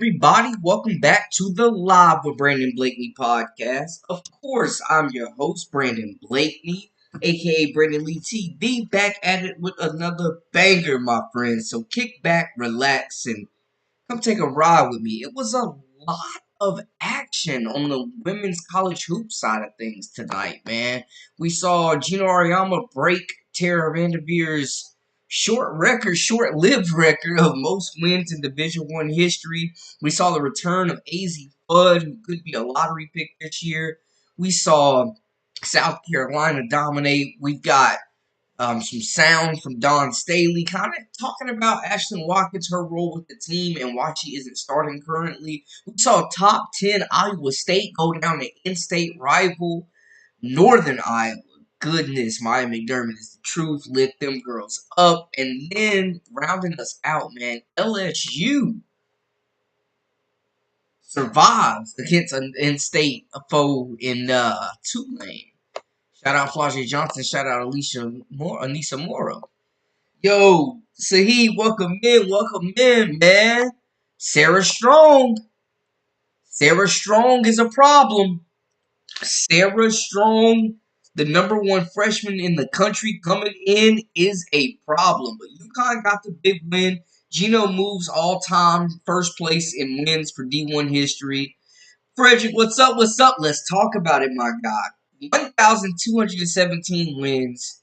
Everybody, welcome back to the Live with Brandon Blakeney podcast. Of course, I'm your host, Brandon Blakeney, aka Brandon Lee TV, back at it with another banger, my friends. So kick back, relax, and come take a ride with me. It was a lot of action on the women's college hoop side of things tonight, man. We saw Geno Auriemma break Tara Vanderveer's short-lived record of most wins in Division One history. We saw the return of AZ Fudd, who could be a lottery pick this year. We saw South Carolina dominate. We've got some sound from Don Staley, kind of talking about Ashlynn Watkins, her role with the team, and why she isn't starting currently. We saw top 10 Iowa State go down to in-state rival Northern Iowa. Goodness, Maya McDermott is the truth. Lit them girls up. And then, rounding us out, man, LSU survives against an in-state foe in Tulane. Shout out Flau'jae Johnson. Shout out Anissa Mora. Yo, Saheed, welcome in, man. Sarah Strong. Sarah Strong is a problem. Sarah Strong, the number one freshman in the country coming in, is a problem. But Yukon got the big win. Geno moves all-time first place in wins for D1 history. Frederick, what's up? What's up? Let's talk about it, my guy. 1,217 wins,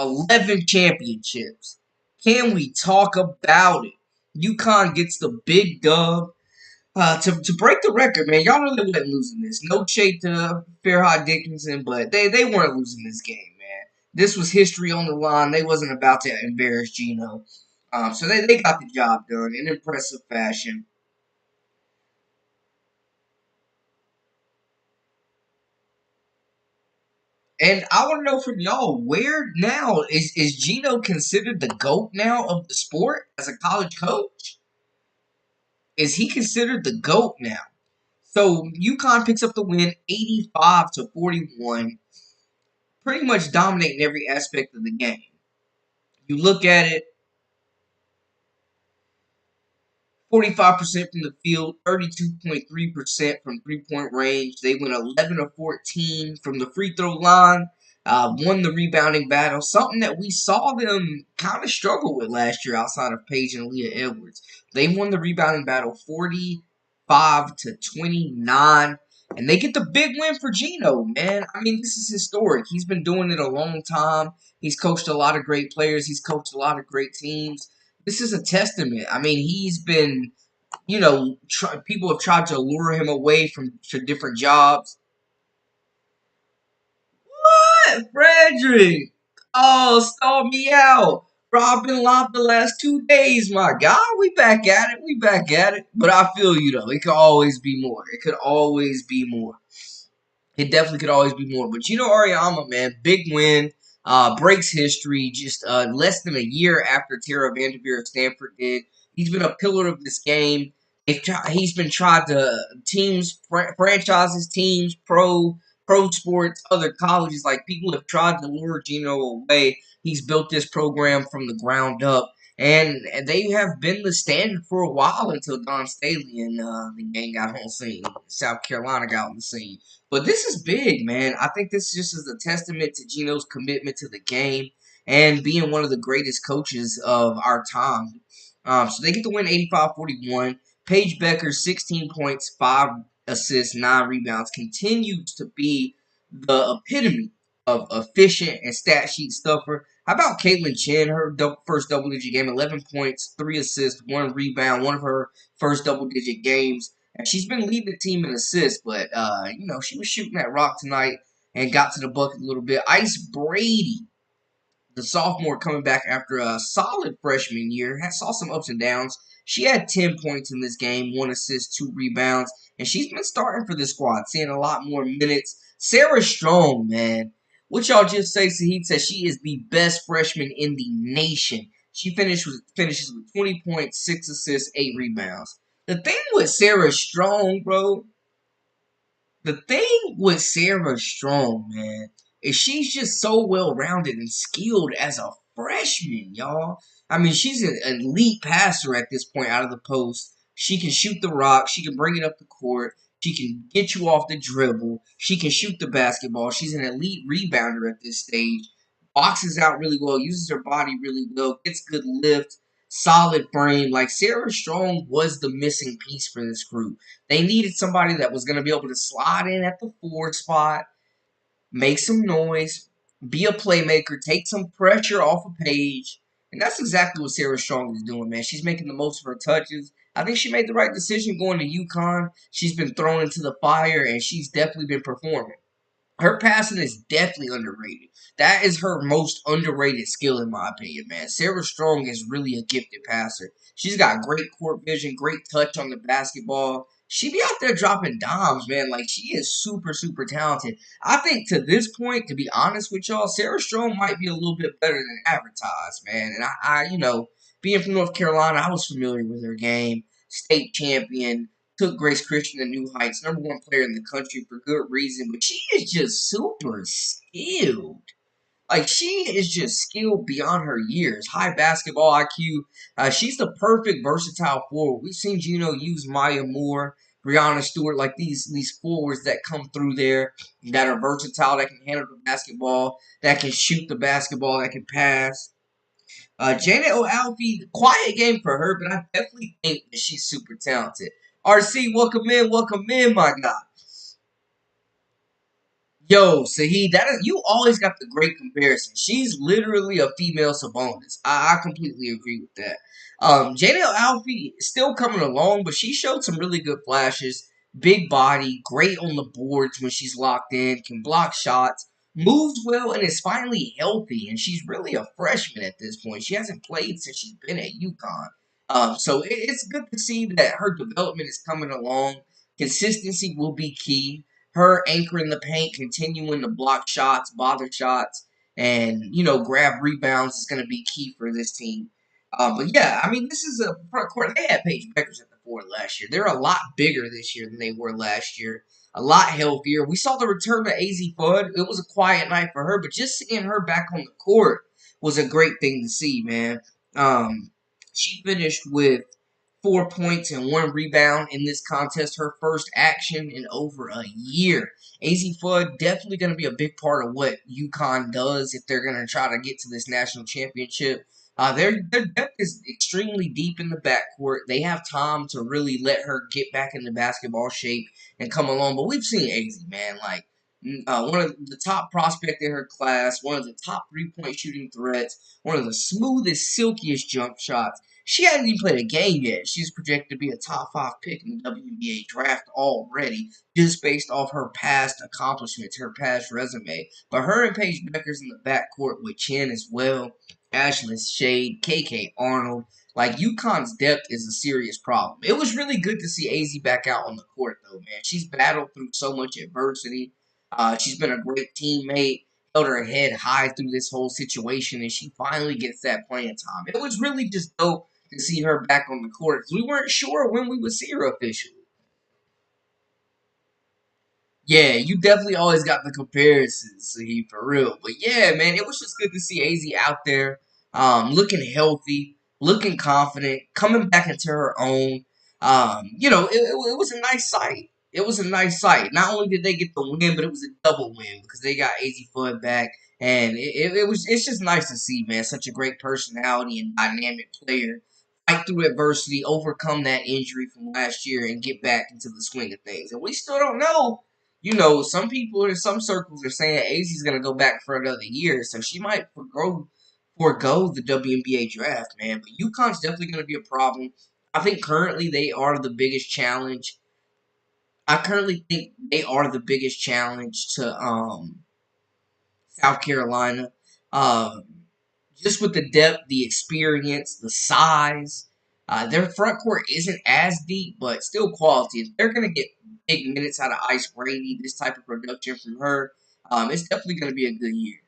11 championships. Can we talk about it? Yukon gets the big dub. To break the record, man, y'all really wasn't losing this. No shade to Fairhot Dickinson, but they weren't losing this game, man. This was history on the line. They wasn't about to embarrass Geno. So they got the job done in impressive fashion. And I want to know from y'all, where now is Geno considered the GOAT now of the sport as a college coach? Is he considered the GOAT now? So UConn picks up the win 85-41, pretty much dominating every aspect of the game. You look at it, 45% from the field, 32.3% from three-point range. They went 11 of 14 from the free throw line. Won the rebounding battle, something that we saw them kind of struggle with last year outside of Paige and Aaliyah Edwards. They won the rebounding battle 45-29, and they get the big win for Geno, man. I mean, this is historic. He's been doing it a long time. He's coached a lot of great players. He's coached a lot of great teams. This is a testament. I mean, he's been, people have tried to lure him away from to different jobs. What, Frederick? Oh, stall me out. Bro, I've been live the last 2 days, my God. We back at it. We back at it. But I feel you, though. It could always be more. It could always be more. It definitely could always be more. But Auriemma, man, big win. Breaks history just less than a year after Tara Vanderveer at Stanford did. He's been a pillar of this game. He's been tried to franchises, teams, pro sports, other colleges. Like, people have tried to lure Geno away. He's built this program from the ground up. And they have been the standard for a while until Don Staley and the gang got on scene. South Carolina got on the scene. But this is big, man. I think this just is a testament to Geno's commitment to the game and being one of the greatest coaches of our time. So they get to win 85-41. Paige Becker, 16 points, 5 assists, 9 rebounds, continues to be the epitome of efficient and stat sheet stuffer. How about Caitlin Chen, her first double-digit game, 11 points, 3 assists, 1 rebound, one of her first double-digit games. And she's been leading the team in assists, but, she was shooting that rock tonight and got to the bucket a little bit. Ice Brady, the sophomore coming back after a solid freshman year, saw some ups and downs. She had 10 points in this game, 1 assist, 2 rebounds, and she's been starting for the squad, seeing a lot more minutes. Sarah Strong, man. What y'all just say? Saheed says she is the best freshman in the nation. She finishes with 20 points, 6 assists, 8 rebounds. The thing with Sarah Strong, bro, man, is she's just so well-rounded and skilled as a freshman, y'all. I mean, she's an elite passer at this point out of the post. She can shoot the rock. She can bring it up the court. She can get you off the dribble. She can shoot the basketball. She's an elite rebounder at this stage. Boxes out really well. Uses her body really well. Gets good lift. Solid frame. Like Sarah Strong was the missing piece for this group. They needed somebody that was going to be able to slide in at the forward spot, make some noise, be a playmaker, take some pressure off a Paige. And that's exactly what Sarah Strong is doing, man. She's making the most of her touches. I think she made the right decision going to Yukon. She's been thrown into the fire, and she's definitely been performing. Her passing is definitely underrated. That is her most underrated skill, in my opinion, man. Sarah Strong is really a gifted passer. She's got great court vision, great touch on the basketball. She be out there dropping dimes, man. Like, she is super, super talented. I think to this point, to be honest with y'all, Sarah Strong might be a little bit better than advertised, man. And being from North Carolina, I was familiar with her game. State champion, took Grace Christian to new heights, #1 player in the country for good reason, but she is just super skilled. Like, she is just skilled beyond her years. High basketball IQ. She's the perfect versatile forward. We've seen Geno use Maya Moore, Brianna Stewart, like these forwards that come through there that are versatile, that can handle the basketball, that can shoot the basketball, that can pass. Geno Alfie, quiet game for her, but I definitely think that she's super talented. RC, welcome in, my guy. Yo, Saheed, that is you always got the great comparison. She's literally a female Sabonis. I completely agree with that. Jadale Alfie is still coming along, but she showed some really good flashes. Big body, great on the boards when she's locked in, can block shots, moves well, and is finally healthy. And she's really a freshman at this point. She hasn't played since she's been at Yukon. So it's good to see that her development is coming along. Consistency will be key, her anchoring the paint, continuing to block shots, bother shots, and grab rebounds is going to be key for this team. But yeah, I mean, this is a front court. They had Paige Beckers at the four last year. They're a lot bigger this year than they were last year. A lot healthier. We saw the return to AZ Fudd. It was a quiet night for her, but just seeing her back on the court was a great thing to see, man. She finished with 4 points and 1 rebound in this contest. Her first action in over a year. AZ Fudd definitely going to be a big part of what Yukon does if they're going to try to get to this national championship. Their depth is extremely deep in the backcourt. They have time to really let her get back into basketball shape and come along. But we've seen AZ, man, like one of the top prospect in her class, one of the top 3-point shooting threats, one of the smoothest, silkiest jump shots. She hadn't even played a game yet. She's projected to be a top 5 pick in the WNBA draft already, just based off her past accomplishments, her past resume. But her and Paige Beckers in the backcourt with Chen as well, Ashlynn Shade, KK Arnold. Like, UConn's depth is a serious problem. It was really good to see AZ back out on the court, though, man. She's battled through so much adversity. She's been a great teammate, held her head high through this whole situation, and she finally gets that playing time. It was really just dope to see her back on the court. We weren't sure when we would see her officially. Yeah, you definitely always got the comparisons, see, for real. But yeah, man, it was just good to see AZ out there, looking healthy, looking confident, coming back into her own. It was a nice sight. It was a nice sight. Not only did they get the win, but it was a double win because they got AZ Fudd back, and it's just nice to see, man. Such a great personality and dynamic player fight through adversity, overcome that injury from last year, and get back into the swing of things. And we still don't know. Some people in some circles are saying AZ's going to go back for another year, so she might forego the WNBA draft, man. But UConn's definitely going to be a problem. I think currently they are the biggest challenge. I currently think they are the biggest challenge to South Carolina. Um, just with the depth, the experience, the size. Their front court isn't as deep, but still quality. If they're going to get big minutes out of Ice Brady, this type of production from her, it's definitely going to be a good year.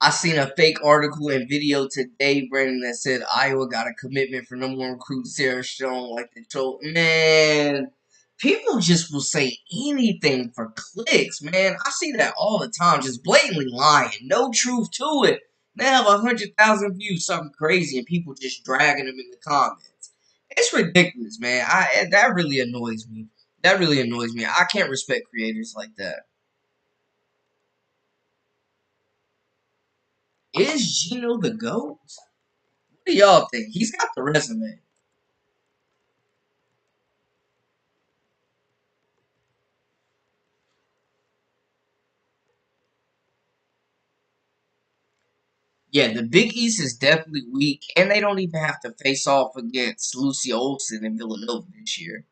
I seen a fake article and video today, Brandon, that said Iowa got a commitment for #1 recruit Sarah Strong. Like the troll, man. People just will say anything for clicks, man. I see that all the time, just blatantly lying, no truth to it. They have 100,000 views, something crazy, and people just dragging them in the comments. It's ridiculous, man. That really annoys me. That really annoys me. I can't respect creators like that. Is Geno the GOAT? What do y'all think? He's got the resume. Yeah, the Big East is definitely weak, and they don't even have to face off against Lucy Olson in Villanova this year.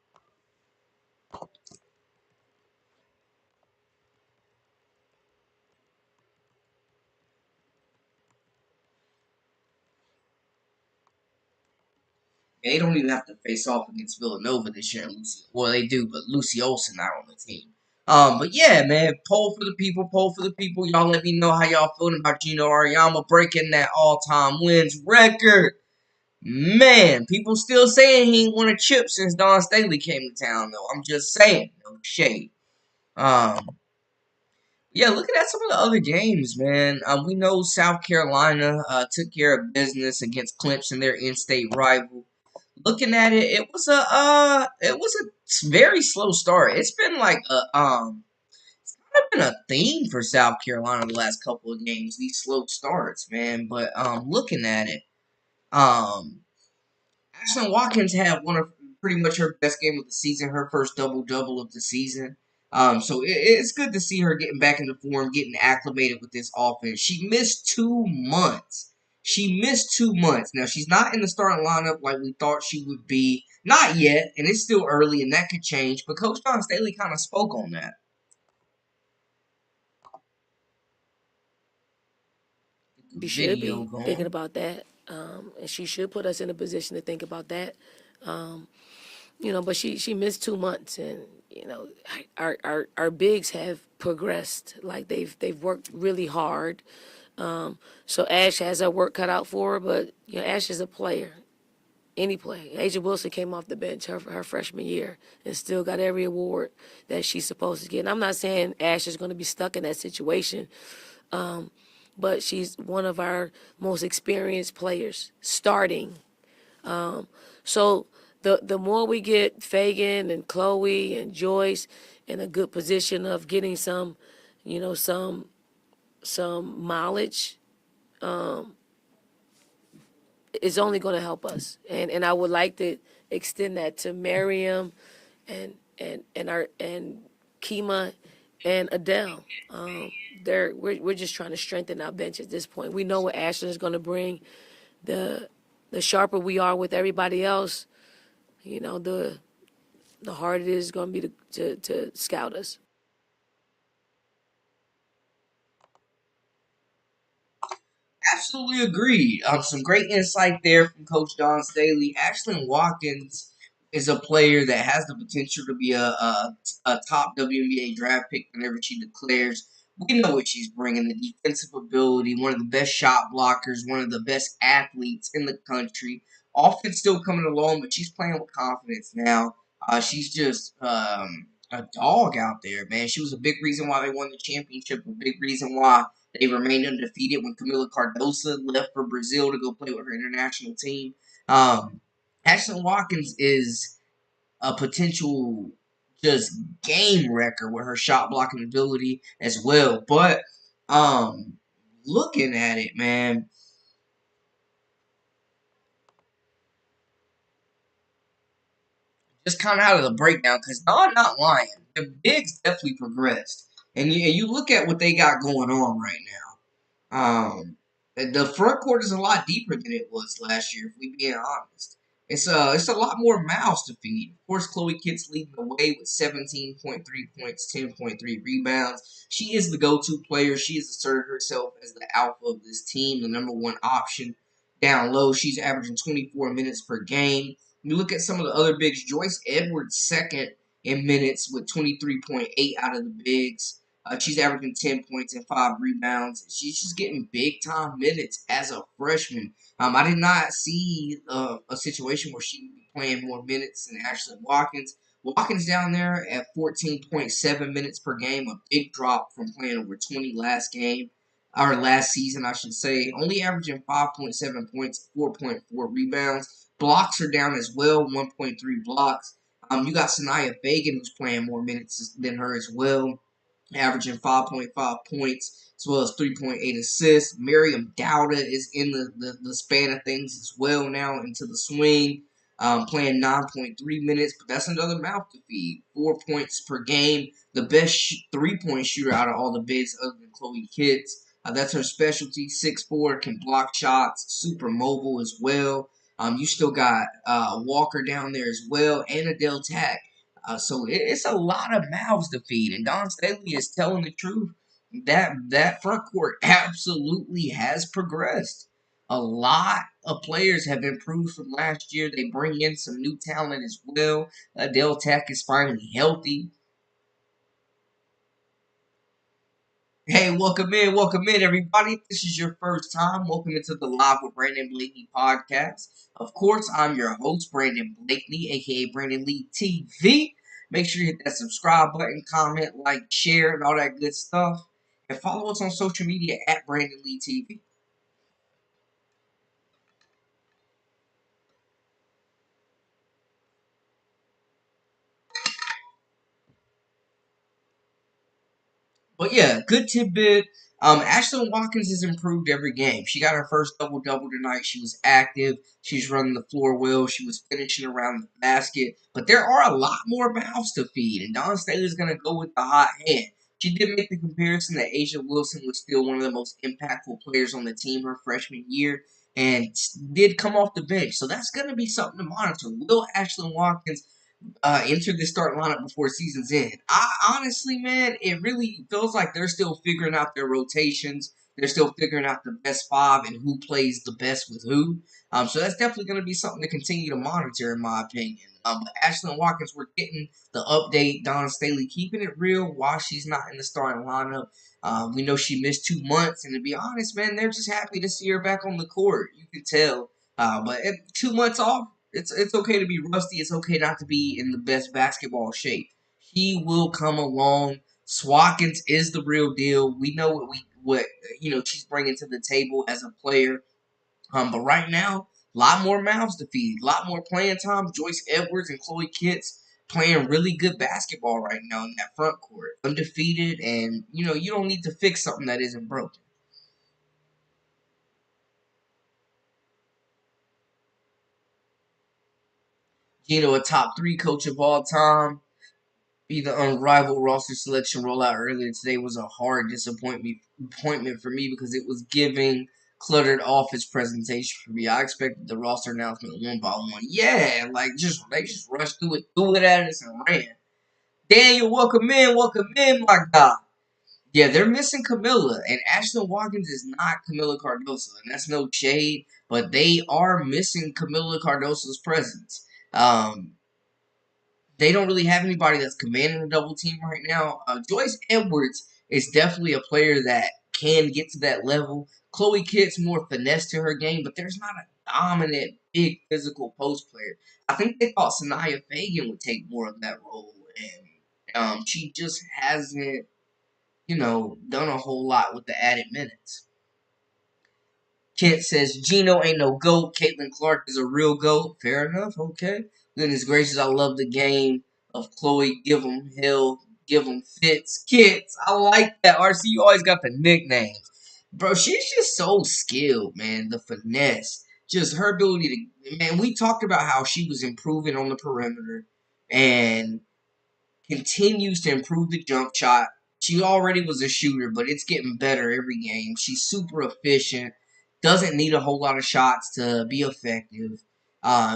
They don't even have to face off against Villanova this year. Lucy, well, they do, but Lucy Olson not on the team. But yeah, man, poll for the people, poll for the people. Y'all let me know how y'all feeling about Geno Auriemma breaking that all-time wins record. Man, people still saying he ain't won a chip since Don Staley came to town, though. I'm just saying, no shade. Um, yeah, looking at some of the other games, man. We know South Carolina took care of business against Clemson, their in-state rival. Looking at it, it was a very slow start. It's been like kind of been a theme for South Carolina the last couple of games. These slow starts, man. But looking at it, um, Ashlynn Watkins had one of pretty much her best game of the season, her first double double of the season. So it's good to see her getting back into form, getting acclimated with this offense. She missed 2 months. She missed 2 months. Now she's not in the starting lineup like we thought she would be. Not yet, and it's still early, and that could change. But Coach Don Staley kind of spoke on that. She should Video be thinking going. about that, and she should put us in a position to think about that. But she missed 2 months, and our bigs have progressed. Like they've worked really hard. So Ash has her work cut out for her, but Ash is a player. Any play. Asia Wilson came off the bench her freshman year and still got every award that she's supposed to get. And I'm not saying Ash is going to be stuck in that situation, but she's one of our most experienced players starting. So the more we get Fagan and Chloe and Joyce in a good position of getting some, some mileage, is only going to help us. And I would like to extend that to Miriam and Kima and Adele. We're just trying to strengthen our bench at this point. We know what Ashlyn is going to bring. The the sharper we are with everybody else, the harder it is going to be to scout us. Absolutely agree. Some great insight there from Coach Don Staley. Ashlyn Watkins is a player that has the potential to be a top WNBA draft pick whenever she declares. We know what she's bringing, the defensive ability, one of the best shot blockers, one of the best athletes in the country. Offense still coming along, but she's playing with confidence now. She's just a dog out there, man. She was a big reason why they won the championship, a big reason why they remained undefeated when Camila Cardoso left for Brazil to go play with her international team. Um, Ashlyn Watkins is a potential just game wrecker with her shot blocking ability as well. But looking at it, man, just kind of out of the breakdown because no, I'm not lying. The bigs definitely progressed, and you look at what they got going on right now. The front court is a lot deeper than it was last year. If we being honest, it's a lot more mouths to feed. Of course, Chloe Kitt's leading the way with 17.3 points, 10.3 rebounds. She is the go-to player. She has asserted herself as the alpha of this team, the number one option down low. She's averaging 24 minutes per game. You look at some of the other bigs. Joyce Edwards second in minutes with 23.8 out of the bigs. She's averaging 10 points and 5 rebounds. She's just getting big time minutes as a freshman. I did not see a situation where she would be playing more minutes than Ashlyn Watkins. Watkins down there at 14.7 minutes per game, a big drop from playing over 20 last game, or last season, I should say. Only averaging 5.7 points, 4.4 rebounds. Blocks are down as well, 1.3 blocks. You got Sanaya Fagan, who's playing more minutes than her as well, averaging 5.5 points as well as 3.8 assists. Miriam Dowda is in the span of things as well now into the swing, playing 9.3 minutes, but that's another mouth to feed. 4 points per game, the best 3-point shooter out of all the bigs other than Chloe Kitts. That's her specialty. 6'4", can block shots, super mobile as well. You still got Walker down there as well, and Adele Tack. So it's a lot of mouths to feed, and Don Staley is telling the truth. That front court absolutely has progressed. A lot of players have improved from last year. They bring in some new talent as well. Adele Tech is finally healthy. Hey, welcome in, everybody. If this is your first time, welcome into the Live with Brandon Blakeney podcast. Of course, I'm your host, Brandon Blakeney, aka Brandon Lee TV. Make sure you hit that subscribe button, comment, like, share, and all that good stuff. And follow us on social media at Brandon Lee TV. But yeah, good tidbit. Ashlynn Watkins has improved every game. She got her first double double tonight. She was active. She's running the floor well. She was finishing around the basket. But there are a lot more mouths to feed, and Dawn Staley's gonna go with the hot hand. She did make the comparison that Asia Wilson was still one of the most impactful players on the team her freshman year, and did come off the bench. So that's gonna be something to monitor. Will Ashlynn Watkins enter the start lineup before season's end? I honestly, man, it really feels like they're still figuring out their rotations. They're still figuring out the best five and who plays the best with who. So that's definitely going to be something to continue to monitor, in my opinion. But Ashlyn Watkins, we're getting the update. Don Staley keeping it real while she's not in the starting lineup. We know she missed 2 months, and to be honest, man, they're just happy to see her back on the court. You can tell. But 2 months off, it's okay to be rusty. It's okay not to be in the best basketball shape. He will come along. Swatkins is the real deal. We know what she's bringing to the table as a player. But right now, a lot more mouths to feed, a lot more playing time. Joyce Edwards and Chloe Kitts playing really good basketball right now in that front court, undefeated, and you don't need to fix something that isn't broken. Geno, a top three coach of all time. Be the unrivaled roster selection rollout earlier today was a hard disappointment for me because it was giving cluttered office presentation for me. I expected the roster announcement one by one. Yeah, like they just rushed through it, threw it at us, and ran. Daniel, welcome in, my guy. Yeah, they're missing Camilla, and Ashlyn Watkins is not Camilla Cardoso, and that's no shade, but they are missing Camilla Cardoso's presence. They don't really have anybody that's commanding a double team right now. Joyce Edwards is definitely a player that can get to that level. Chloe Kitts more finesse to her game, but there's not a dominant, big physical post player. I think they thought Sanaya Fagan would take more of that role, and she just hasn't, done a whole lot with the added minutes. Kent says Geno ain't no GOAT. Caitlin Clark is a real GOAT. Fair enough. Okay. Goodness gracious, I love the game of Chloe. Give them hell. Give them fits. Kits. I like that. RC, you always got the nicknames. Bro, she's just so skilled, man. The finesse. Just her ability to. Man, we talked about how she was improving on the perimeter. And continues to improve the jump shot. She already was a shooter, but it's getting better every game. She's super efficient. Doesn't need a whole lot of shots to be effective.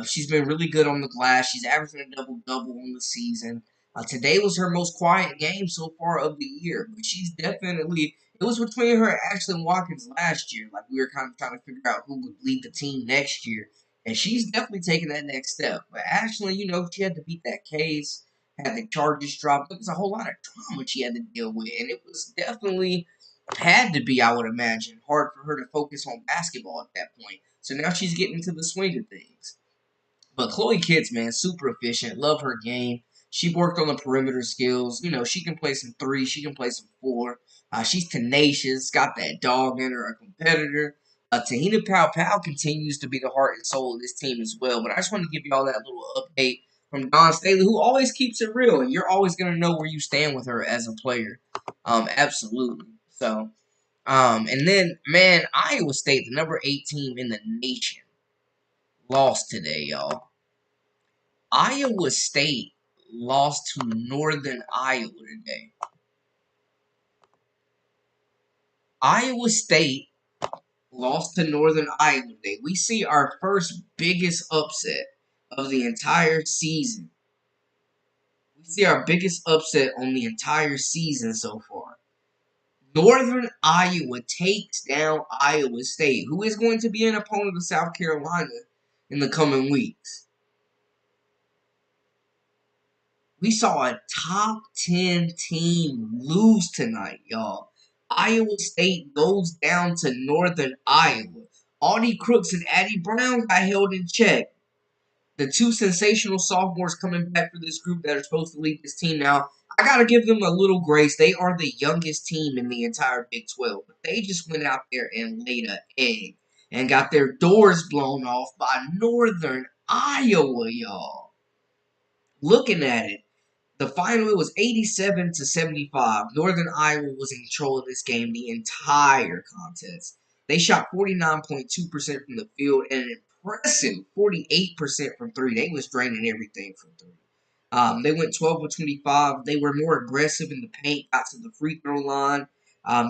She's been really good on the glass. She's averaging a double-double on the season. Today was her most quiet game so far of the year, but she's definitely. It was between her and Ashlyn Watkins last year. Like we were kind of trying to figure out who would lead the team next year, and she's definitely taking that next step. But Ashlyn, she had to beat that case, had the charges dropped. There was a whole lot of trauma she had to deal with, and it was definitely had to be, I would imagine, hard for her to focus on basketball at that point. So now she's getting into the swing of things. But Chloe Kitts, man, super efficient. Love her game. She worked on the perimeter skills. She can play some three. She can play some four. She's tenacious, got that dog in her, a competitor. Tahina Pow continues to be the heart and soul of this team as well. But I just want to give y'all that little update from Don Staley, who always keeps it real, and you're always going to know where you stand with her as a player. Absolutely. So, and then, man, Iowa State, the number 8 team in the nation, lost today, y'all. Iowa State lost to Northern Iowa today. Iowa State lost to Northern Iowa today. We see our first biggest upset of the entire season. We see our biggest upset on the entire season so far. Northern Iowa takes down Iowa State, who is going to be an opponent of South Carolina in the coming weeks. We saw a top 10 team lose tonight, y'all. Iowa State goes down to Northern Iowa. Audie Crooks and Addie Brown got held in check. The two sensational sophomores coming back for this group that are supposed to lead this team now, I got to give them a little grace. They are the youngest team in the entire Big 12. But they just went out there and laid an egg and got their doors blown off by Northern Iowa, y'all. Looking at it, the final was 87-75. Northern Iowa was in control of this game the entire contest. They shot 49.2% from the field and an impressive 48% from three. They was draining everything from three. They went 12 of 25. They were more aggressive in the paint, got to the free throw line.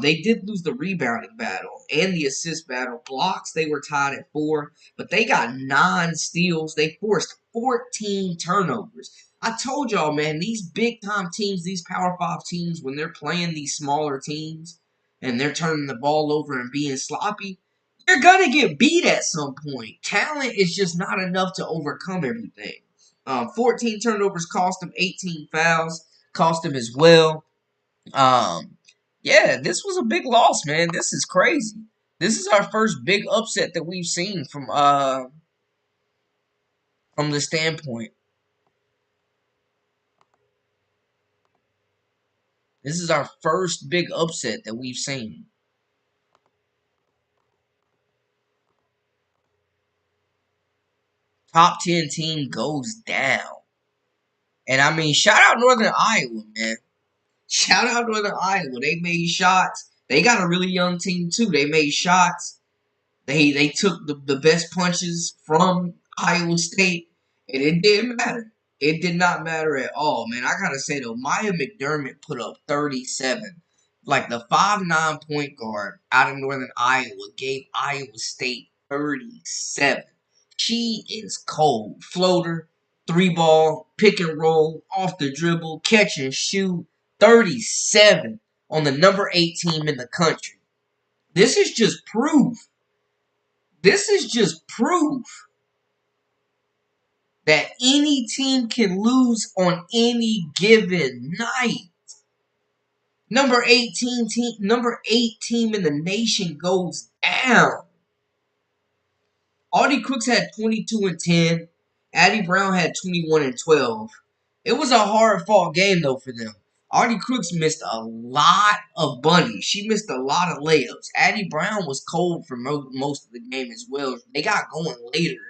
They did lose the rebounding battle and the assist battle. Blocks, they were tied at 4, but they got 9 steals. They forced 14 turnovers. I told y'all, man, these big-time teams, these Power 5 teams, when they're playing these smaller teams and they're turning the ball over and being sloppy, you're going to get beat at some point. Talent is just not enough to overcome everything. 14 turnovers cost them, 18 fouls cost them as well. Yeah, this was a big loss, man. This is crazy. This is our first big upset that we've seen from the standpoint. This is our first big upset that we've seen. Top 10 team goes down. And I mean, shout out Northern Iowa, man. Shout out Northern Iowa. They made shots. They got a really young team, too. They made shots. They took the best punches from Iowa State, and it didn't matter. It did not matter at all, man. I gotta say though, Maya McDermott put up 37. Like the 5'9" point guard out of Northern Iowa gave Iowa State 37. She is cold. Floater, 3-ball, pick and roll, off the dribble, catch and shoot. 37 on the number 8 team in the country. This is just proof. This is just proof that any team can lose on any given night. Number 8 team in the nation goes down. Audie Crooks had 22 and 10. Addie Brown had 21 and 12. It was a hard-fought game, though, for them. Audie Crooks missed a lot of bunnies. She missed a lot of layups. Addie Brown was cold for most of the game as well. They got going later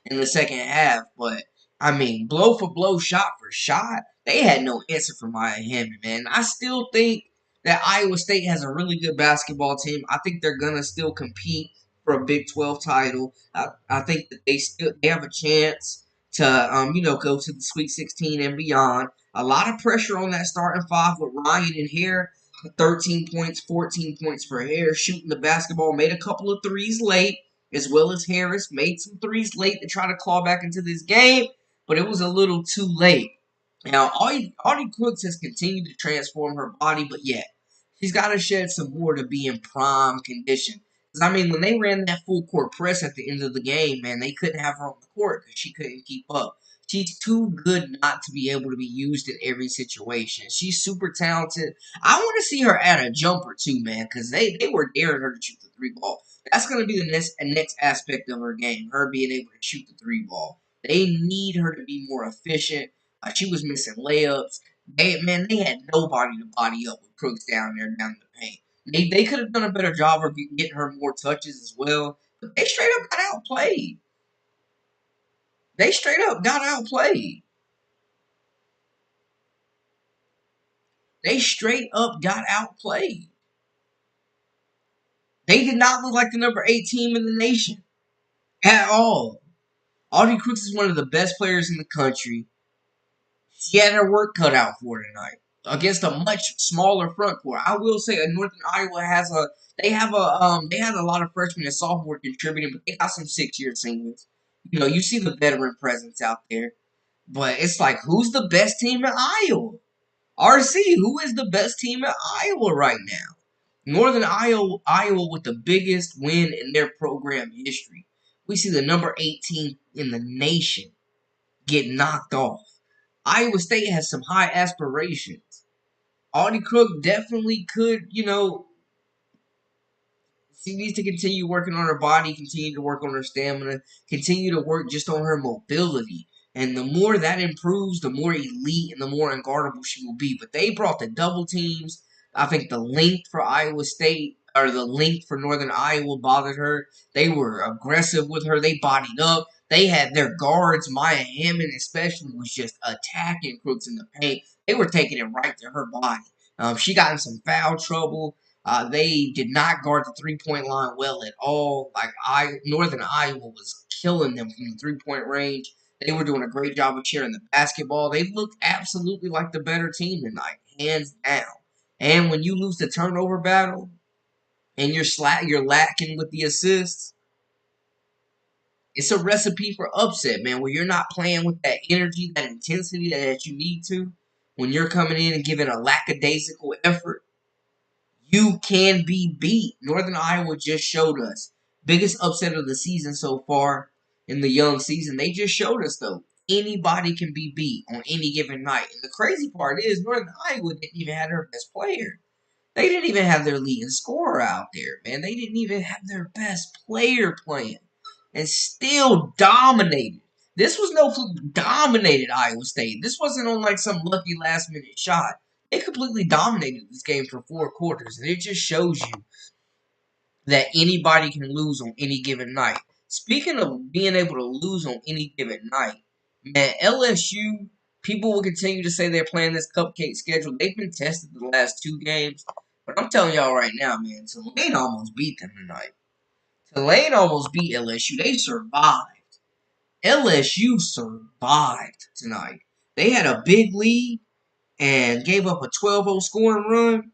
in the second half, but, I mean, blow for blow, shot for shot, they had no answer for Maya Hammond, man. I still think that Iowa State has a really good basketball team. I think they're going to still compete for a Big 12 title. I think that they have a chance to go to the Sweet 16 and beyond. A lot of pressure on that starting 5 with Ryan and Hare, 13 points, 14 points for Hare, shooting the basketball, made a couple of threes late, as well as Harris made some threes late to try to claw back into this game, but it was a little too late. Now, Audie Crooks has continued to transform her body, but yet she's got to shed some more to be in prime condition. Because, I mean, when they ran that full court press at the end of the game, man, they couldn't have her on the court because she couldn't keep up. She's too good not to be able to be used in every situation. She's super talented. I want to see her add a jumper, too, man, because they were daring her to shoot the 3-ball. That's going to be the next aspect of her game, her being able to shoot the 3-ball. They need her to be more efficient. She was missing layups. They had nobody to body up with Crooks down there down the paint. They could have done a better job of getting her more touches as well. But they straight up got outplayed. They straight up got outplayed. They straight up got outplayed. They did not look like the number 8 team in the nation at all. Audrey Crooks is one of the best players in the country. She had her work cut out for her tonight against a much smaller front court. I will say, Northern Iowa has a they had a lot of freshmen and sophomores contributing, but they got some 6-year seniors. You see the veteran presence out there, but it's like, who's the best team in Iowa? RC, who is the best team in Iowa right now? Northern Iowa with the biggest win in their program history. We see the number 18 in the nation get knocked off. Iowa State has some high aspirations. Audie Crook definitely could, she needs to continue working on her body, continue to work on her stamina, continue to work just on her mobility. And the more that improves, the more elite and the more unguardable she will be. But they brought the double teams. I think the length for Iowa State, or the length for Northern Iowa, bothered her. They were aggressive with her. They bodied up. They had their guards, Maya Hammond especially, was just attacking Crooks in the paint. They were taking it right to her body. She got in some foul trouble. They did not guard the 3-point line well at all. Northern Iowa was killing them from the 3-point range. They were doing a great job of sharing the basketball. They looked absolutely like the better team tonight, hands down. And when you lose the turnover battle and you're lacking with the assists, it's a recipe for upset, man. Where you're not playing with that energy, that intensity that you need to. When you're coming in and giving a lackadaisical effort, you can be beat. Northern Iowa just showed us. Biggest upset of the season so far in the young season. They just showed us, though. Anybody can be beat on any given night. And the crazy part is, Northern Iowa didn't even have their best player. They didn't even have their leading scorer out there, man. They didn't even have their best player playing. And still dominated. This was no fluke. Dominated Iowa State. This wasn't on like some lucky last minute shot. They completely dominated this game for 4 quarters. And it just shows you that anybody can lose on any given night. Speaking of being able to lose on any given night, man, LSU, people will continue to say they're playing this cupcake schedule. They've been tested the last 2 games. But I'm telling y'all right now, man, Tulane almost beat them tonight. Tulane almost beat LSU. They survived. LSU survived tonight. They had a big lead and gave up a 12-0 scoring run.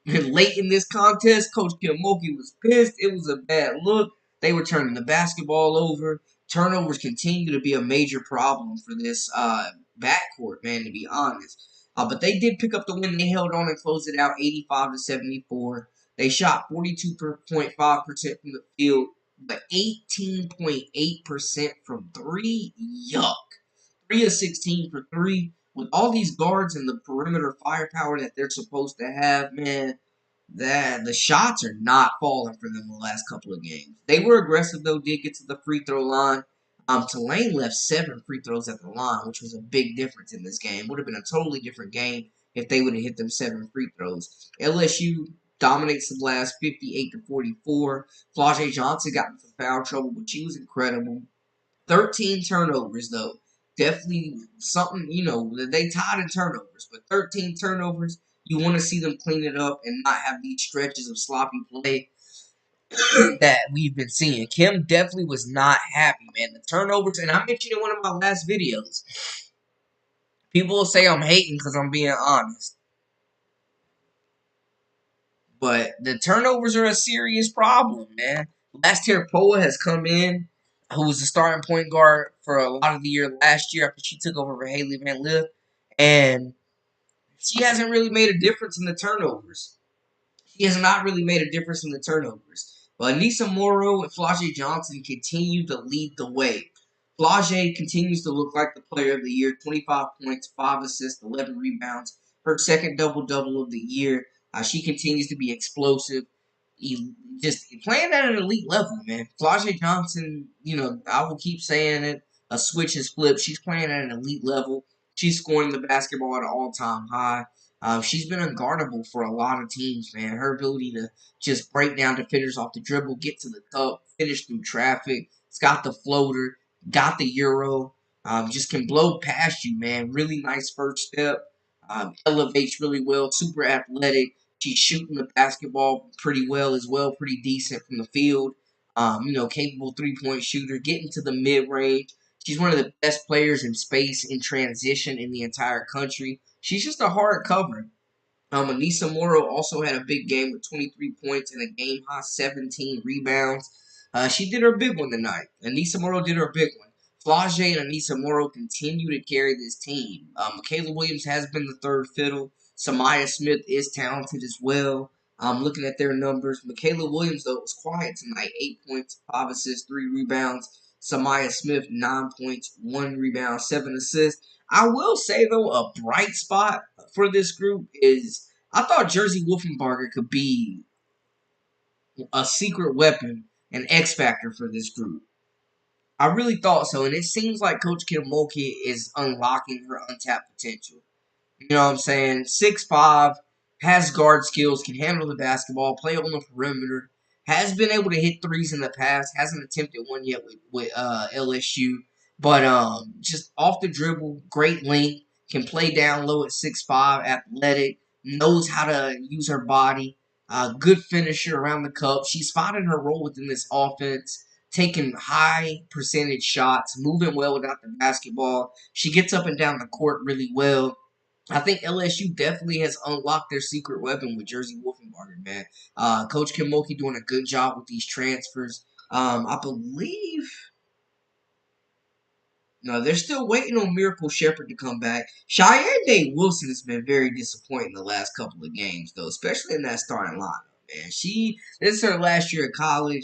And late in this contest, Coach Kilmoki was pissed. It was a bad look. They were turning the basketball over. Turnovers continue to be a major problem for this backcourt, man, to be honest. But they did pick up the win. They held on and closed it out 85-74. They shot 42.5% from the field, but 18.8% from 3. Yuck. 3 of 16 for 3. With all these guards and the perimeter firepower that they're supposed to have, man, that the shots are not falling for them the last couple of games. They were aggressive, though, did get to the free throw line. Tulane left 7 free throws at the line, which was a big difference in this game. Would have been a totally different game if they would have hit them 7 free throws. LSU dominates the glass 58-44. Flau'jae Johnson got in some foul trouble, but she was incredible. 13 turnovers, though. Definitely something, they tied in turnovers, but 13 turnovers, you want to see them clean it up and not have these stretches of sloppy play that we've been seeing. Kim definitely was not happy, man. The turnovers, and I mentioned in one of my last videos, people will say I'm hating because I'm being honest. But the turnovers are a serious problem, man. Last year, Poa has come in, who was the starting point guard for a lot of the year last year after she took over for Haley Van Lith. And she hasn't really made a difference in the turnovers. She has not really made a difference in the turnovers. But Anissa Morrow and Flau'jae Johnson continue to lead the way. Flau'jae continues to look like the player of the year. 25 points, 5 assists, 11 rebounds. Her second double-double of the year. She continues to be explosive. Just playing at an elite level, man. Flau'jae Johnson, I will keep saying it. A switch has flipped. She's playing at an elite level. She's scoring the basketball at an all-time high. She's been unguardable for a lot of teams, man. Her ability to just break down defenders off the dribble, get to the cup, finish through traffic. It's got the floater, got the euro. Just can blow past you, man. Really nice first step. Elevates really well. Super athletic. She's shooting the basketball pretty well as well. Pretty decent from the field. Capable three-point shooter. Getting to the mid-range. She's one of the best players in space in transition in the entire country. She's just a hard cover. Anissa Morrow also had a big game with 23 points and a game high 17 rebounds. She did her big one tonight. Anissa Morrow did her big one. Flage and Anissa Morrow continue to carry this team. Michaela Williams has been the third fiddle. Samaya Smith is talented as well. Looking at their numbers, Michaela Williams, though, was quiet tonight. 8 points, 5 assists, 3 rebounds. Samaya Smith, 9 points, 1 rebound, 7 assists. I will say, though, a bright spot for this group is I thought Jersey Wolfenbarger could be a secret weapon, an X factor for this group. I really thought so, and it seems like Coach Kim Mulkey is unlocking her untapped potential. You know what I'm saying? 6'5", has guard skills, can handle the basketball, play on the perimeter, has been able to hit threes in the past, hasn't attempted one yet with LSU, but just off the dribble, great length, can play down low at 6'5", athletic, knows how to use her body, good finisher around the cup. She's finding her role within this offense, taking high percentage shots, moving well without the basketball. She gets up and down the court really well. I think LSU definitely has unlocked their secret weapon with Jersey Wolfenbarger, man. Coach Kim Mulkey doing a good job with these transfers. I believe no, they're still waiting on Miracle Shepherd to come back. Cheyenne Day Wilson has been very disappointing the last couple of games, though, especially in that starting lineup, man. This is her last year at college.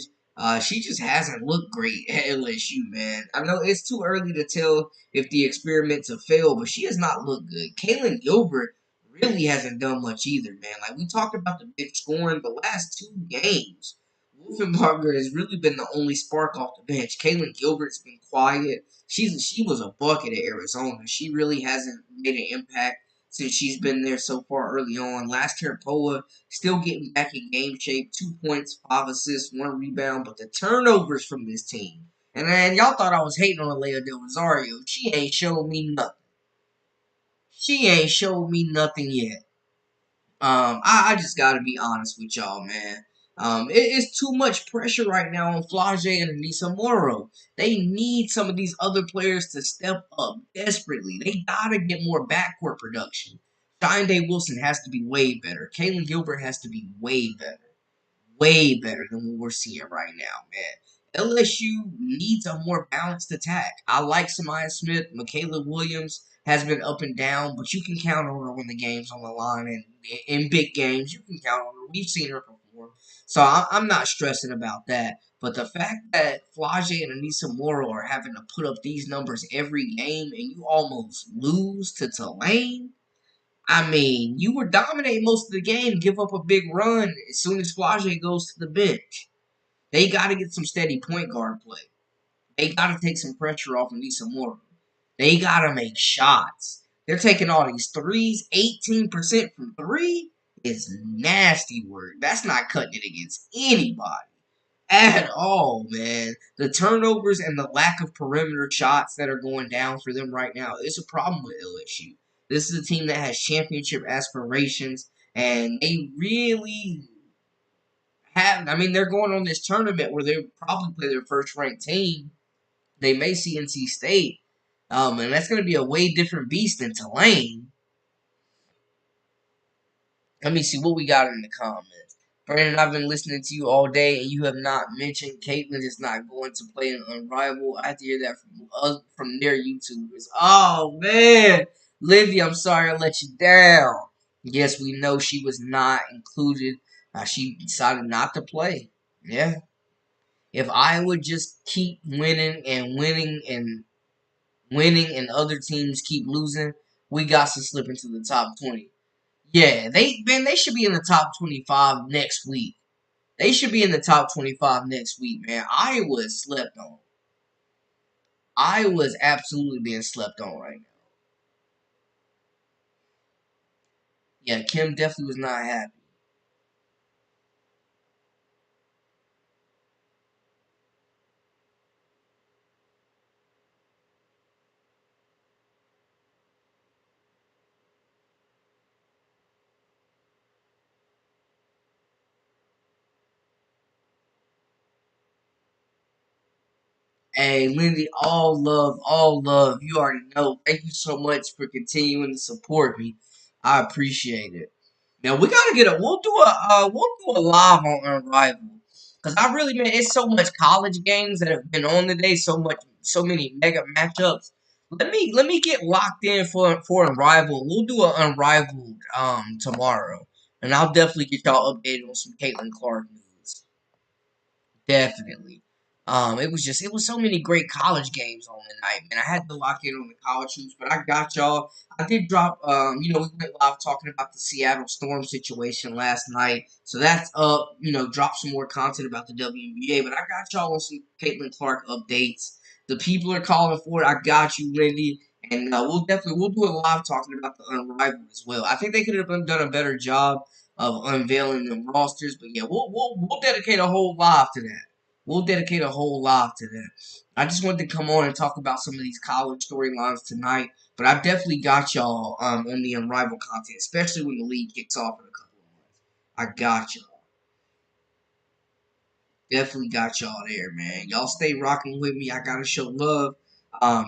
She just hasn't looked great at LSU, man. I know it's too early to tell if the experiments have failed, but she has not looked good. Kaylin Gilbert really hasn't done much either, man. Like, we talked about the big scoring the last 2 games. Wolfenbarger has really been the only spark off the bench. Kaylin Gilbert's been quiet. She was a bucket at Arizona. She really hasn't made an impact since she's been there so far early on. Last year, Poa still getting back in game shape. 2 points, 5 assists, 1 rebound. But the turnovers from this team. And then y'all thought I was hating on Aaliyah Del Rosario. She ain't showed me nothing. She ain't showed me nothing yet. I just gotta be honest with y'all, man. It's too much pressure right now on Flage and Anissa Morrow. They need some of these other players to step up desperately. They gotta get more backcourt production. Day Wilson has to be way better. Kaylin Gilbert has to be way better than what we're seeing right now, man. LSU needs a more balanced attack. I like Samaya Smith. Michaela Williams has been up and down, but you can count on her when the game's on the line. And in big games, you can count on her. We've seen her perform. So I'm not stressing about that. But the fact that Flage and Anissa Morrow are having to put up these numbers every game and you almost lose to Tulane, I mean, you were dominating most of the game, give up a big run as soon as Flage goes to the bench. They got to get some steady point guard play. They got to take some pressure off of Lisa Moore. They got to make shots. They're taking all these threes. 18% from three is nasty work. That's not cutting it against anybody at all, man. The turnovers and the lack of perimeter shots that are going down for them right now is a problem with LSU. This is a team that has championship aspirations, and they really have. I mean, they're going on this tournament where they'll probably play their first ranked team. They may see NC State, and that's going to be a way different beast than Tulane. Let me see what we got in the comments. Brandon, I've been listening to you all day, and you have not mentioned Caitlin is not going to play in Unrivaled. I have to hear that from their YouTubers. Oh, man. Livy, I'm sorry I let you down. Yes, we know she was not included. She decided not to play. Yeah. If I would just keep winning and winning and winning and other teams keep losing, we got to slip into the top 20. Yeah, they should be in the top 25 next week. They should be in the top 25 next week, man. Iowa is slept on. Iowa is absolutely being slept on right now. Yeah, Kim definitely was not happy. Hey, Lindy, all love, all love. You already know. Thank you so much for continuing to support me. I appreciate it. Now we gotta get a. We'll do a live on Unrivaled because I really man, it's so much college games that have been on today. So many mega matchups. Let me get locked in for Unrivaled. We'll do an Unrivaled tomorrow, and I'll definitely get y'all updated on some Caitlin Clark news. Definitely. It was so many great college games on the night, man. I had to lock in on the college hoops, but I got y'all. I did drop, we went live talking about the Seattle Storm situation last night, so that's up. Drop some more content about the WNBA, but I got y'all on some Caitlin Clark updates. The people are calling for it. I got you, Lindy, and we'll do a live talking about the Unrivaled as well. I think they could have done a better job of unveiling them rosters. But yeah, we'll dedicate a whole live to that. We'll dedicate a whole live to that. I just wanted to come on and talk about some of these college storylines tonight. But I definitely got y'all on the Unrivaled content, especially when the league kicks off in a couple of months. I got y'all. Definitely got y'all there, man. Y'all stay rocking with me. I gotta show love.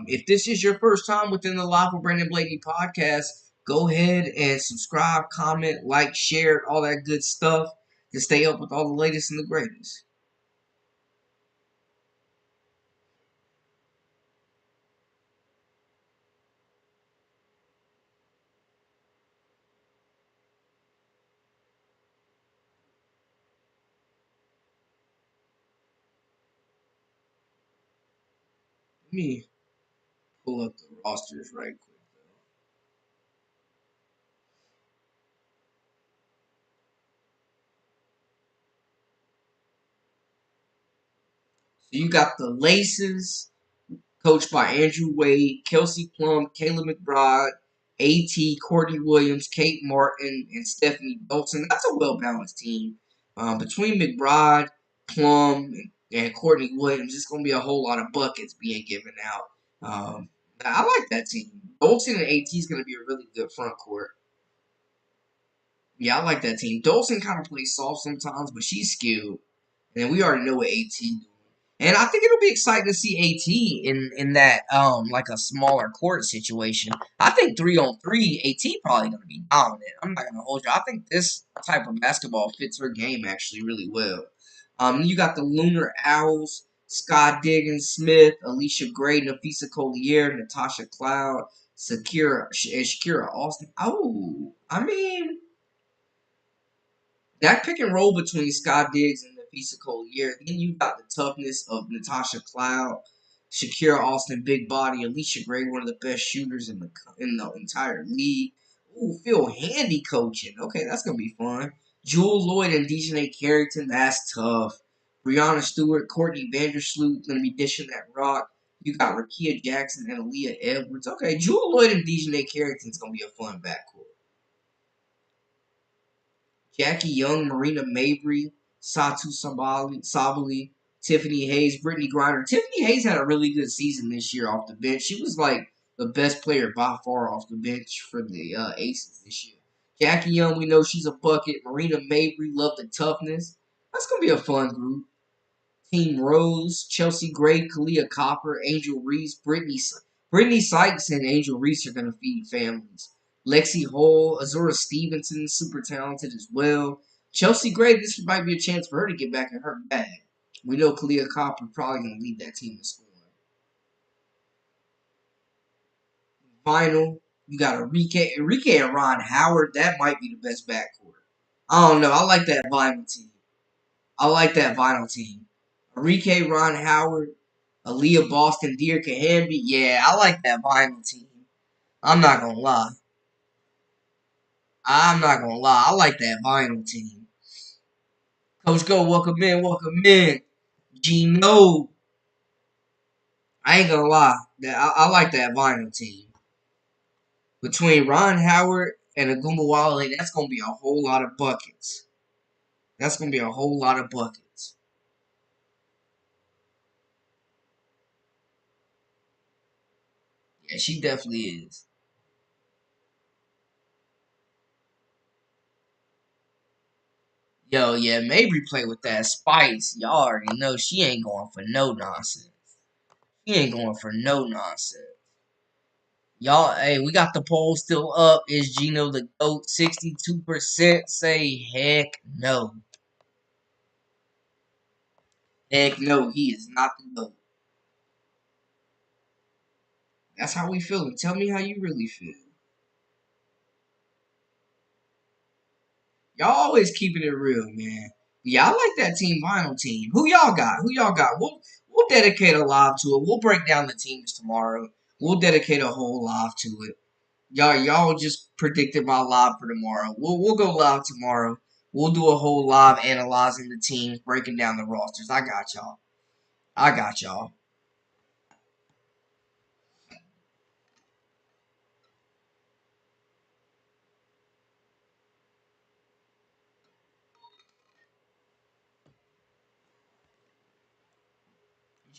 If this is your first time within the Live with Brandon Blakey podcast, go ahead and subscribe, comment, like, share, all that good stuff to stay up with all the latest and the greatest. Let me pull up the rosters right quick. So you got the Laces, coached by Andrew Wade, Kelsey Plum, Kayla McBride, AT, Courtney Williams, Kate Martin, and Stephanie Dolson. That's a well balanced team. Between McBride, Plum, and Courtney Williams, it's going to be a whole lot of buckets being given out. I like that team. Dolson and AT is going to be a really good front court. Yeah, I like that team. Dolson kind of plays soft sometimes, but she's skilled. And we already know what AT doing. And I think it'll be exciting to see AT in that like a smaller court situation. I think 3-on-3 AT probably gonna be dominant. I'm not gonna hold you. I think this type of basketball fits her game actually really well. You got the Lunar Owls, Scott Diggins Smith, Alicia Gray, Nafisa Collier, Natasha Cloud, Shakira Austin. Oh, I mean, that pick and roll between Scott Diggs and Nafisa Collier. Then you got the toughness of Natasha Cloud, Shakira Austin, big body, Alicia Gray, one of the best shooters in the entire league. Ooh, Phil Handy coaching. Okay, that's gonna be fun. Jewel Lloyd and Dejanay Carrington. That's tough. Brianna Stewart, Courtney Vandersloot gonna be dishing that rock. You got Rakia Jackson and Aaliyah Edwards. Okay, Jewel Lloyd and Dejanay Carrington's gonna be a fun backcourt. Jackie Young, Marina Mabry, Sabali, Tiffany Hayes, Brittany Griner. Tiffany Hayes had a really good season this year off the bench. She was like the best player by far off the bench for the Aces this year. Jackie Young, we know she's a bucket. Marina Mabry, love the toughness. That's gonna be a fun group. Team Rose, Chelsea Gray, Kalia Copper, Angel Reese, Brittany Sykes, and Angel Reese are going to feed families. Lexi Hall, Azura Stevenson, super talented as well. Chelsea Gray, this might be a chance for her to get back in her bag. We know Kalia Copper probably going to lead that team in scoring. Final, you got Enrique and Ron Howard. That might be the best backcourt. I don't know. I like that vinyl team. I like that vinyl team. Enrique, Ron Howard, Aaliyah Boston, Dear Kahambi. Yeah, I like that vinyl team. I'm not gonna lie. I'm not gonna lie. I like that vinyl team. Coach Go, welcome in, welcome in. Geno. I ain't gonna lie. I like that vinyl team. Between Ron Howard, and Agumbawale, that's gonna be a whole lot of buckets. That's gonna be a whole lot of buckets. Yeah, she definitely is. Yo, yeah, Mabry play with that spice. Y'all already know she ain't going for no nonsense. She ain't going for no nonsense. Y'all, hey, we got the poll still up. Is Geno the GOAT? 62% say heck no. Heck no, he is not the GOAT. That's how we feeling. Tell me how you really feel. Y'all always keeping it real, man. Yeah, I like that Team Vinyl team. Who y'all got? Who y'all got? We'll dedicate a live to it. We'll break down the teams tomorrow. We'll dedicate a whole live to it. Y'all just predicted my live for tomorrow. We'll go live tomorrow. We'll do a whole live analyzing the teams, breaking down the rosters. I got y'all. I got y'all.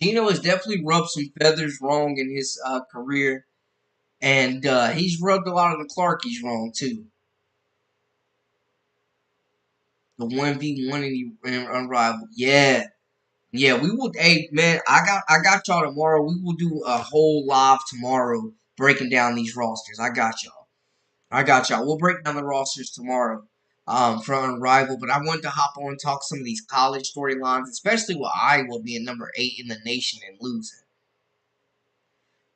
Geno has definitely rubbed some feathers wrong in his career, and he's rubbed a lot of the Clarkies wrong too. The 1v1 and Unrivaled. Yeah. Yeah, we will. Hey, man, I got y'all tomorrow. We will do a whole live tomorrow breaking down these rosters. I got y'all. I got y'all. We'll break down the rosters tomorrow for Unrivaled. But I wanted to hop on and talk some of these college storylines, especially with Iowa being number 8 in the nation and losing.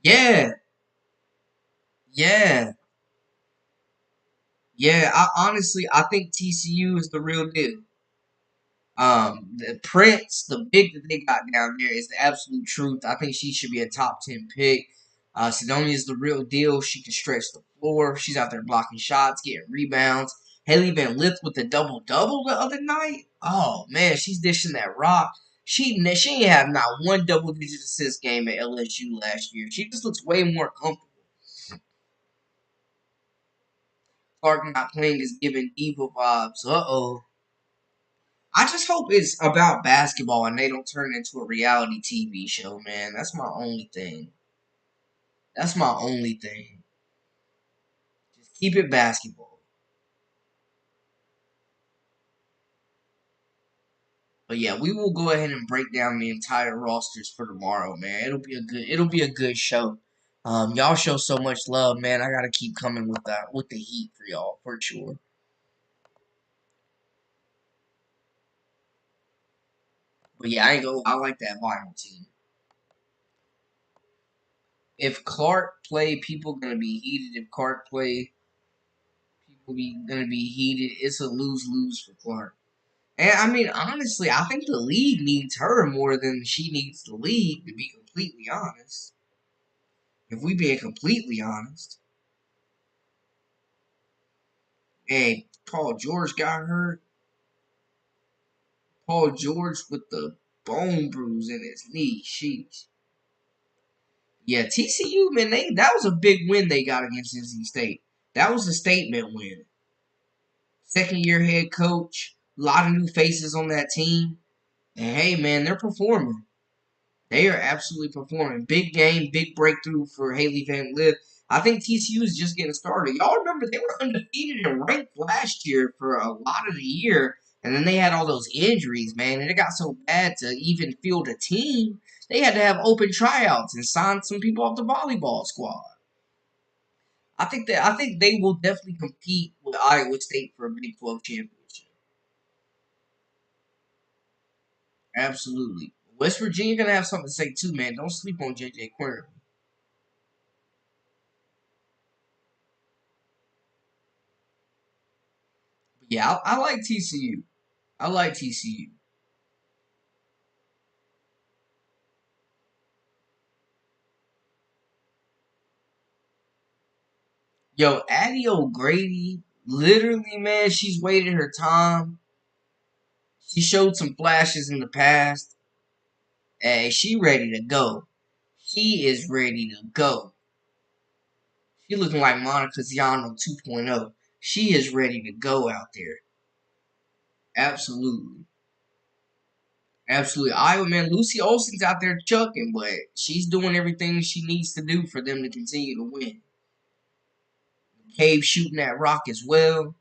Yeah, yeah, yeah. I think TCU is the real deal. The Prince, the big that they got down there is the absolute truth. I think she should be a top 10 pick. Sidonia is the real deal. She can stretch the floor. She's out there blocking shots, getting rebounds. Haley Van Lith with the double double the other night. Oh man, she's dishing that rock. She ain't have not one double digit assist game at LSU last year. She just looks way more comfortable. Clark not playing is giving diva vibes. Uh-oh. I just hope it's about basketball and they don't turn it into a reality TV show, man. That's my only thing. That's my only thing. Just keep it basketball. But yeah, we will go ahead and break down the entire rosters for tomorrow, man. It'll be a good show. Y'all show so much love, man. I gotta keep coming with the heat for y'all for sure. But yeah, I ain't go. I like that vinyl team. If Clark play, people gonna be heated. If Clark play, people gonna be heated. It's a lose lose for Clark. And I mean, honestly, I think the league needs her more than she needs the league, to be completely honest. If we being completely honest. And Paul George got hurt. Paul George with the bone bruise in his knee. Sheesh. Yeah, TCU, man, that was a big win they got against NC State. That was a statement win. Second year head coach, a lot of new faces on that team. And hey, man, they're performing. They are absolutely performing. Big game, big breakthrough for Haley Van Lith. I think TCU is just getting started. Y'all remember they were undefeated and ranked last year for a lot of the year, and then they had all those injuries, man, and it got so bad to even field a team. They had to have open tryouts and sign some people off the volleyball squad. I think they will definitely compete with Iowa State for a Big 12 championship. Absolutely. West Virginia gonna have something to say too, man. Don't sleep on JJ Quinn. Yeah, I like TCU. I like TCU. Yo, Addie O'Grady, literally, man, she's waited her time. She showed some flashes in the past. Hey, she ready to go. She is ready to go. She looking like Monica Ziano 2.0. She is ready to go out there. Absolutely. Absolutely. Iowa, man, Lucy Olsen's out there chucking, but she's doing everything she needs to do for them to continue to win. Cave shooting that rock as well.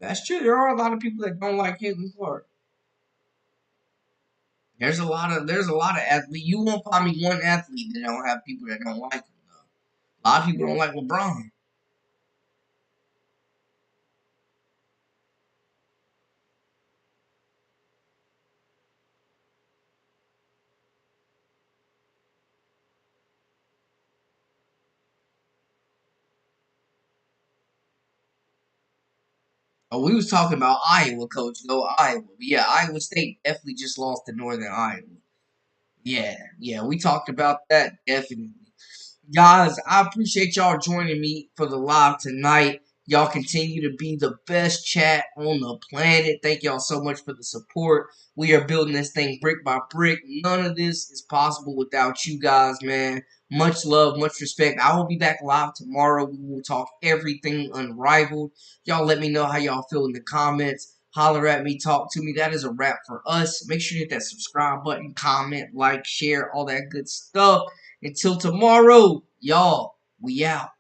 That's true. There are a lot of people that don't like Caitlin Clark. There's a lot of athletes. You won't find me one athlete that don't have people that don't like him though. A lot of people don't like LeBron. Oh, we was talking about Iowa, coach. Go Iowa. But yeah, Iowa State definitely just lost to Northern Iowa. Yeah, we talked about that definitely. Guys, I appreciate y'all joining me for the live tonight. Y'all continue to be the best chat on the planet. Thank y'all so much for the support. We are building this thing brick by brick. None of this is possible without you guys, man. Much love, much respect. I will be back live tomorrow. We will talk everything Unrivaled. Y'all let me know how y'all feel in the comments. Holler at me, talk to me. That is a wrap for us. Make sure you hit that subscribe button, comment, like, share, all that good stuff. Until tomorrow, y'all, we out.